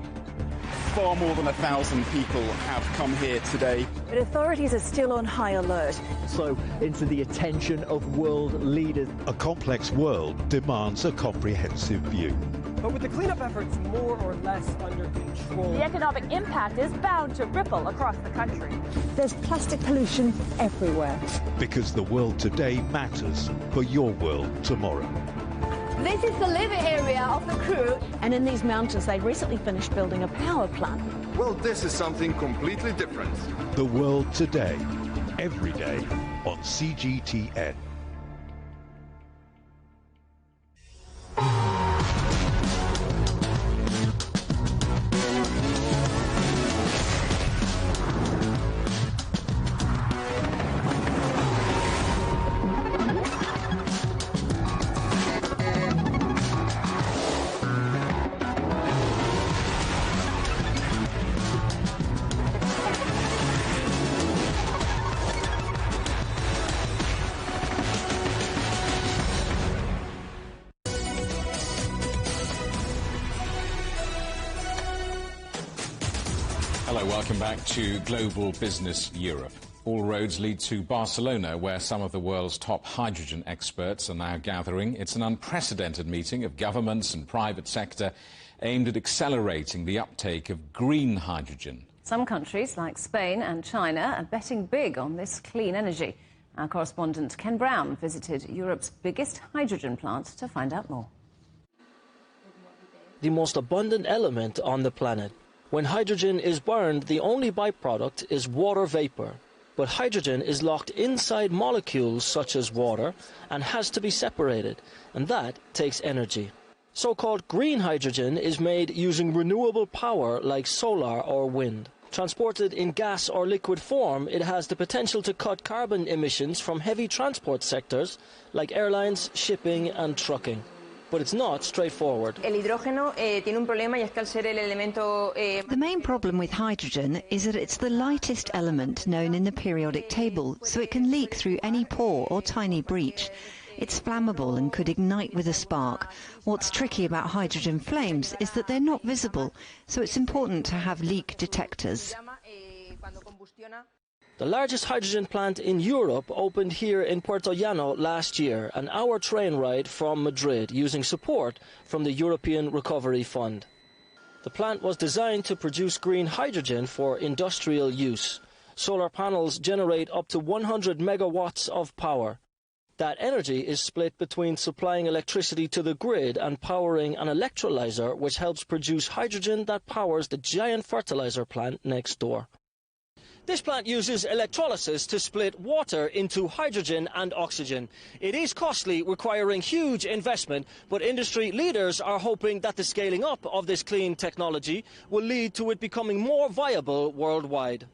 Far more than 1,000 people have come here today. But authorities are still on high alert. So into the attention of world leaders. A complex world demands a comprehensive view. But with the cleanup efforts more or less under control, the economic impact is bound to ripple across the country. There's plastic pollution everywhere. Because the world today matters for your world tomorrow. This is the living area of the crew. And in these mountains, they recently finished building a power plant. Well, this is something completely different. The world today, every day on CGTN. Hello, welcome back to Global Business Europe. All roads lead to Barcelona, where some of the world's top hydrogen experts are now gathering. It's an unprecedented meeting of governments and private sector aimed at accelerating the uptake of green hydrogen. Some countries, like Spain and China, are betting big on this clean energy. Our correspondent Ken Brown visited Europe's biggest hydrogen plant to find out more. The most abundant element on the planet. When hydrogen is burned, the only byproduct is water vapor. But hydrogen is locked inside molecules such as water and has to be separated, and that takes energy. So-called green hydrogen is made using renewable power like solar or wind. Transported in gas or liquid form, it has the potential to cut carbon emissions from heavy transport sectors like airlines, shipping and trucking. But it's not straightforward. The main problem with hydrogen is that it's the lightest element known in the periodic table, so it can leak through any pore or tiny breach. It's flammable and could ignite with a spark. What's tricky about hydrogen flames is that they're not visible, so it's important to have leak detectors. The largest hydrogen plant in Europe opened here in Puerto Llano last year, an hour train ride from Madrid, using support from the European Recovery Fund. The plant was designed to produce green hydrogen for industrial use. Solar panels generate up to 100 megawatts of power. That energy is split between supplying electricity to the grid and powering an electrolyzer, which helps produce hydrogen that powers the giant fertilizer plant next door. This plant uses electrolysis to split water into hydrogen and oxygen. It is costly, requiring huge investment, but industry leaders are hoping that the scaling up of this clean technology will lead to it becoming more viable worldwide.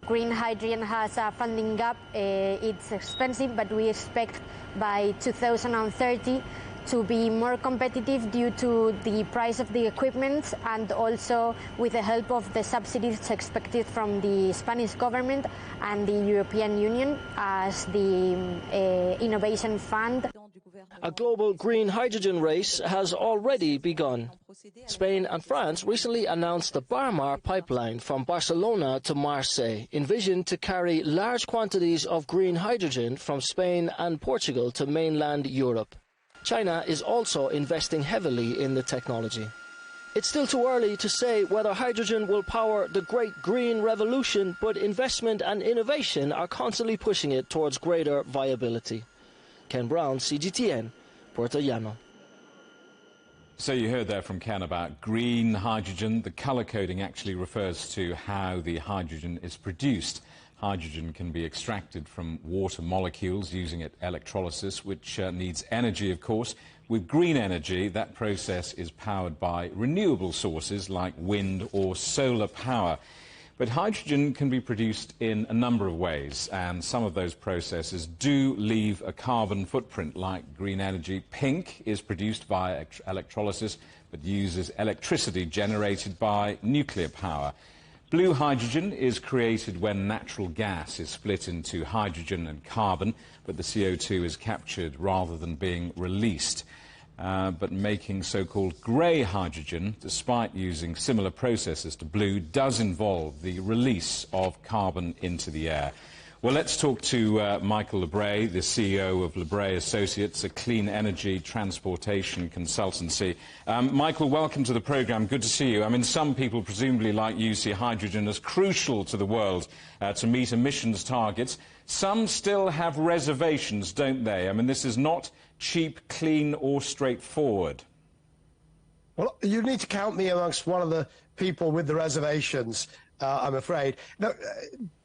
Green hydrogen has a funding gap. It's expensive, but we expect by 2030 to be more competitive due to the price of the equipment and also with the help of the subsidies expected from the Spanish government and the European Union as the Innovation Fund. A global green hydrogen race has already begun. Spain and France recently announced the Barmar pipeline from Barcelona to Marseille, envisioned to carry large quantities of green hydrogen from Spain and Portugal to mainland Europe. China is also investing heavily in the technology. It's still too early to say whether hydrogen will power the great green revolution, but investment and innovation are constantly pushing it towards greater viability. Ken Brown, CGTN, Puerto Llano. So you heard there from Ken about green hydrogen. The colour coding actually refers to how the hydrogen is produced. Hydrogen can be extracted from water molecules using electrolysis, which needs energy, of course. With green energy, that process is powered by renewable sources like wind or solar power. But hydrogen can be produced in a number of ways, and some of those processes do leave a carbon footprint, like green energy. Pink is produced by electrolysis, but uses electricity generated by nuclear power. Blue hydrogen is created when natural gas is split into hydrogen and carbon, but the CO2 is captured rather than being released. But making so-called grey hydrogen, despite using similar processes to blue, does involve the release of carbon into the air. Well, let's talk to Michael Lebray, the CEO of Lebray Associates, a clean energy transportation consultancy. Michael, welcome to the programme. Good to see you. I mean, some people, presumably like you, see hydrogen as crucial to the world to meet emissions targets. Some still have reservations, don't they? I mean, this is not cheap, clean or straightforward. Well, you need to count me amongst one of the people with the reservations, I'm afraid. No,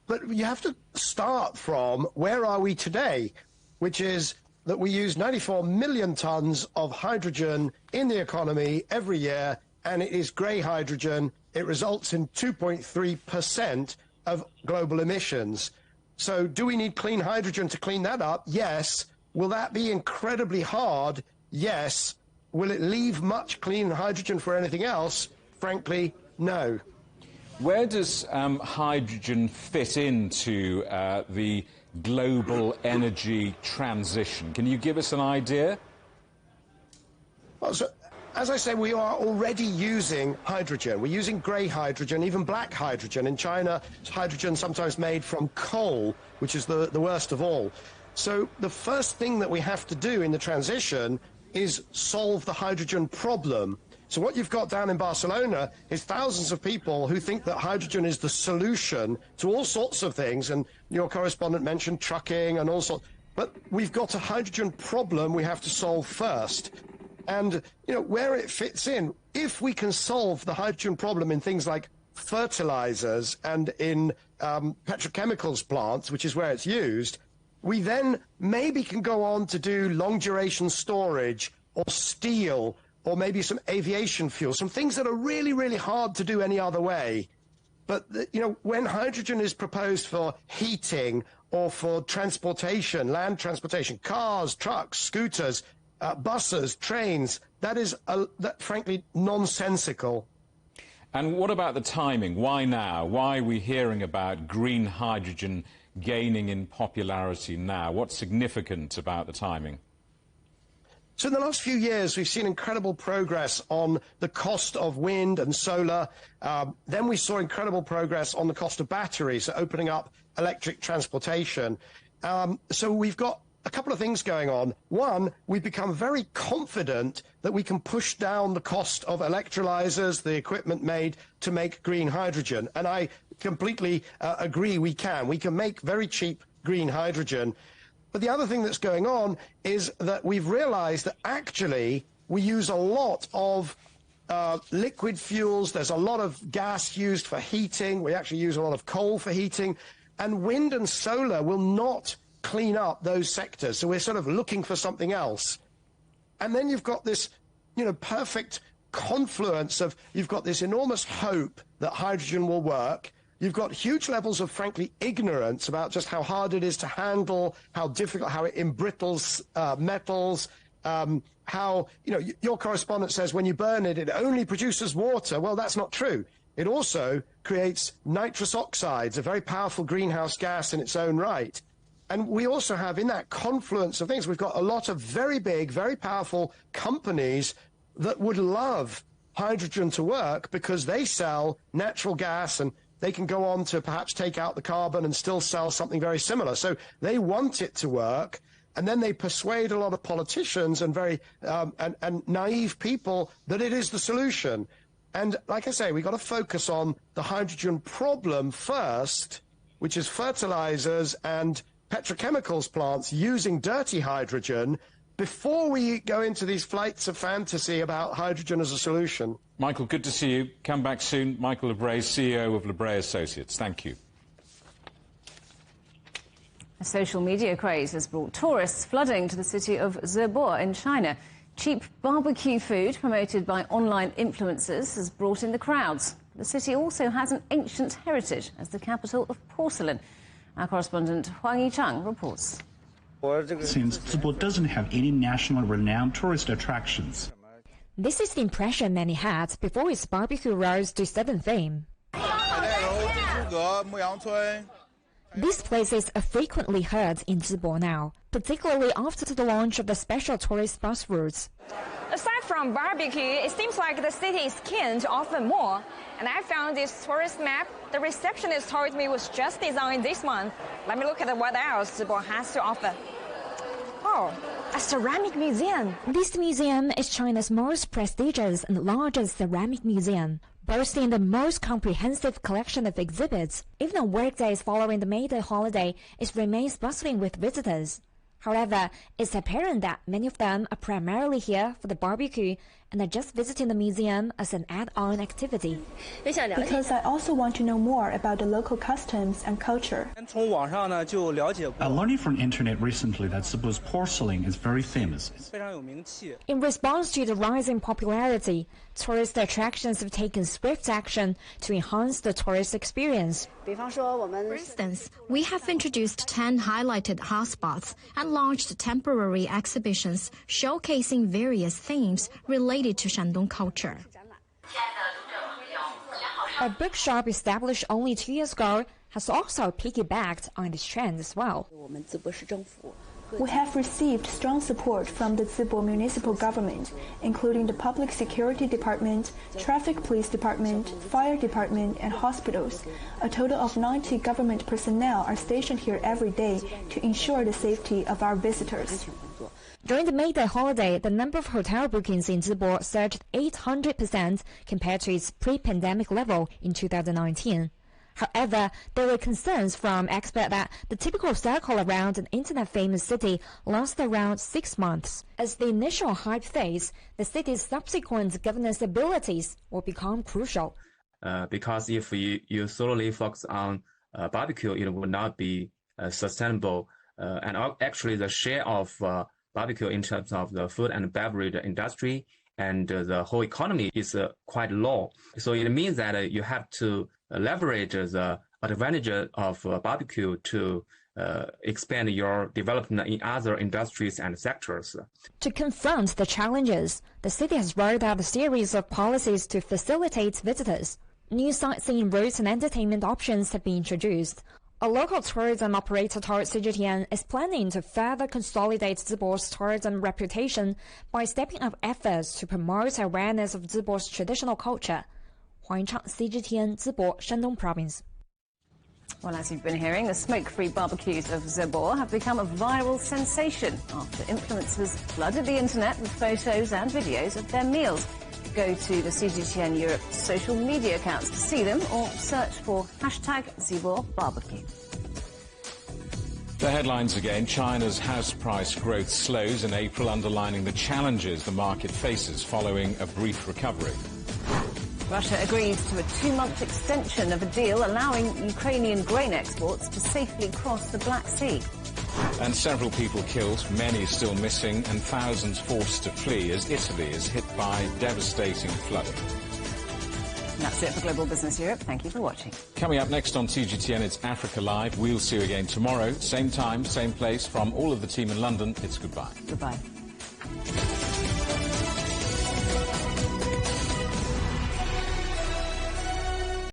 but you have to start from where are we today, which is that we use 94 million tons of hydrogen in the economy every year, and it is grey hydrogen. It results in 2.3% of global emissions. So do we need clean hydrogen to clean that up? Yes. Will that be incredibly hard? Yes. Will it leave much clean hydrogen for anything else? Frankly, no. Where does hydrogen fit into the global energy transition? Can you give us an idea? Well, so, as I say, we are already using hydrogen. We're using grey hydrogen, even black hydrogen. In China, hydrogen sometimes made from coal, which is the worst of all. So the first thing that we have to do in the transition is solve the hydrogen problem. So what you've got down in Barcelona is thousands of people who think that hydrogen is the solution to all sorts of things, and your correspondent mentioned trucking and all sorts. But we've got a hydrogen problem we have to solve first. And, you know, where it fits in, if we can solve the hydrogen problem in things like fertilizers and in petrochemicals plants, which is where it's used, we then maybe can go on to do long-duration storage or steel or maybe some aviation fuel, some things that are really, really hard to do any other way. But, you know, when hydrogen is proposed for heating or for transportation, land transportation, cars, trucks, scooters, buses, trains, that is, frankly, nonsensical. And what about the timing? Why now? Why are we hearing about green hydrogen gaining in popularity now? What's significant about the timing? So in the last few years, we've seen incredible progress on the cost of wind and solar. Then we saw incredible progress on the cost of batteries, opening up electric transportation. So we've got a couple of things going on. One, we've become very confident that we can push down the cost of electrolyzers, the equipment made to make green hydrogen. And I completely agree we can. We can make very cheap green hydrogen. But the other thing that's going on is that we've realized that actually we use a lot of liquid fuels. There's a lot of gas used for heating. We actually use a lot of coal for heating. And wind and solar will not clean up those sectors. So we're sort of looking for something else. And then you've got this, you know, perfect confluence of, you've got this enormous hope that hydrogen will work. You've got huge levels of, frankly, ignorance about just how hard it is to handle, how difficult, how it embrittles metals, how, you know, your correspondent says when you burn it, it only produces water. Well, that's not true. It also creates nitrous oxides, a very powerful greenhouse gas in its own right. And we also have, in that confluence of things, we've got a lot of very big, very powerful companies that would love hydrogen to work because they sell natural gas and they can go on to perhaps take out the carbon and still sell something very similar. So they want it to work, and then they persuade a lot of politicians and very and naive people that it is the solution. And like I say, we've got to focus on the hydrogen problem first, which is fertilizers and petrochemicals plants using dirty hydrogen, before we go into these flights of fantasy about hydrogen as a solution. Michael, good to see you. Come back soon. Michael Lebré, CEO of Lebré Associates. Thank you. A social media craze has brought tourists flooding to the city of Zibo in China. Cheap barbecue food promoted by online influencers has brought in the crowds. The city also has an ancient heritage as the capital of porcelain. Our correspondent Huang Yichang reports. Since Zibo doesn't have any national renowned tourist attractions. This is the impression many had before its barbecue rose to sudden fame. These places are frequently heard in Zibo now, particularly after the launch of the special tourist bus routes. Aside from barbecue, it seems like the city is keen to offer more. And I found this tourist map the receptionist told me was just designed this month. Let me look at what else Zibo has to offer. Oh, a ceramic museum. This museum is China's most prestigious and largest ceramic museum, boasting the most comprehensive collection of exhibits. Even on workdays following the May Day holiday, it remains bustling with visitors. However, it's apparent that many of them are primarily here for the barbecue and are just visiting the museum as an add-on activity. Because I also want to know more about the local customs and culture. I learned from the internet recently that Zibo's porcelain is very famous. In response to the rising popularity, tourist attractions have taken swift action to enhance the tourist experience. For instance, we have introduced 10 highlighted hotspots and launched temporary exhibitions showcasing various themes related to Shandong culture. A bookshop established only 2 years ago has also piggybacked on this trend as well. We have received strong support from the Zibo municipal government, including the Public Security Department, Traffic Police Department, Fire Department, and hospitals. A total of 90 government personnel are stationed here every day to ensure the safety of our visitors. During the May Day holiday, the number of hotel bookings in Zibo surged 800% compared to its pre-pandemic level in 2019. However, there were concerns from experts that the typical circle around an internet-famous city lasts around 6 months. As the initial hype fades, the city's subsequent governance abilities will become crucial. Because if you solely focus on barbecue, it will not be sustainable. And actually, the share of barbecue in terms of the food and beverage industry and the whole economy is quite low. So it means that you have to leverage the advantage of barbecue to expand your development in other industries and sectors. To confront the challenges, the city has rolled out a series of policies to facilitate visitors. New sightseeing routes and entertainment options have been introduced. A local tourism operator told CGTN is planning to further consolidate Zibo's tourism reputation by stepping up efforts to promote awareness of Zibo's traditional culture. Huang Yichang, CGTN, Zibo, Shandong Province. Well, as you've been hearing, the smoke-free barbecues of Zibo have become a viral sensation after influencers flooded the internet with photos and videos of their meals. Go to the CGTN Europe social media accounts to see them or search for #ZiboBarbecue. The headlines again. China's house price growth slows in April, underlining the challenges the market faces following a brief recovery. Russia agrees to a 2-month extension of a deal allowing Ukrainian grain exports to safely cross the Black Sea. And several people killed, many still missing, and thousands forced to flee as Italy is hit by devastating flooding. And that's it for Global Business Europe. Thank you for watching. Coming up next on CGTN, it's Africa Live. We'll see you again tomorrow, same time, same place. From all of the team in London, it's goodbye. Goodbye.